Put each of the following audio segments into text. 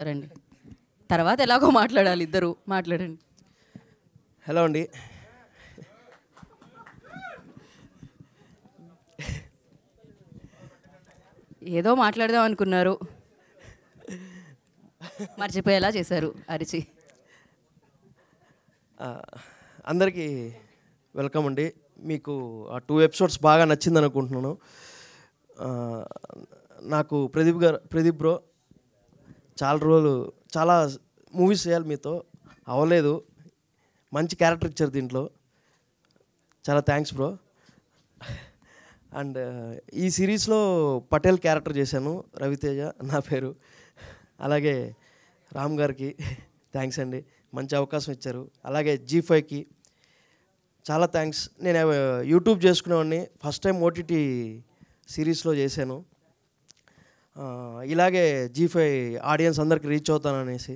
రండి. తర్వాత ఎలాగో మాట్లాడాలి, ఇద్దరు మాట్లాడండి. హలో అండి. ఏదో మాట్లాడదాం అనుకున్నారు, మర్చిపోయేలా చేశారు అరిచి. అందరికీ వెల్కమ్ అండి. మీకు ఆ 2 ఎపిసోడ్స్ బాగా నచ్చింది అనుకుంటున్నాను. నాకు ప్రదీప్ బ్రో చాలా మూవీస్ చేయాలి మీతో, అవ్వలేదు. మంచి క్యారెక్టర్ ఇచ్చారు దీంట్లో, చాలా థ్యాంక్స్ బ్రో. అండ్ ఈ సిరీస్లో పటేల్ క్యారెక్టర్ చేశాను, రవితేజ నా పేరు. అలాగే రామ్ గారికి థ్యాంక్స్ అండి, మంచి అవకాశం ఇచ్చారు. అలాగే G5కి చాలా థ్యాంక్స్. నేను యూట్యూబ్ చేసుకునేవాడిని, ఫస్ట్ టైం ఓటీటీ సిరీస్లో చేశాను. ఇలాగే G5 ఆడియన్స్ అందరికి రీచ్ అవుతాననేసి.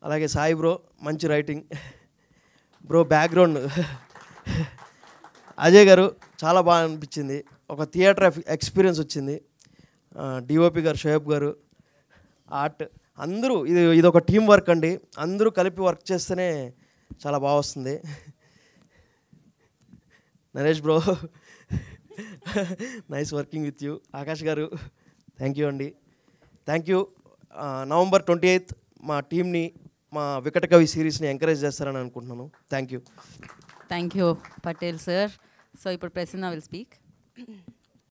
అలాగే సాయి బ్రో మంచి రైటింగ్ బ్రో. బ్యాక్గ్రౌండ్ అజయ్ గారు చాలా బాగా అనిపించింది, ఒక థియేటర్ ఎక్స్పీరియన్స్ వచ్చింది. డిఓపి గారు, షోయబ్ గారు, ఆర్ట్ అందరూ, ఇది ఒక టీం వర్క్ అండి. అందరూ కలిపి వర్క్ చేస్తేనే చాలా బాగా వస్తుంది. Naresh bro nice working with you. Akash గారు థ్యాంక్ యూ అండి, థ్యాంక్ యూ. November 28th మా టీంని, మా వికటకవి సిరీస్ని ఎంకరేజ్ చేస్తారని అనుకుంటున్నాను. Thank you. Thank you Patel sir. So ఇప్పుడు ప్రసన్న విల్ స్పీక్.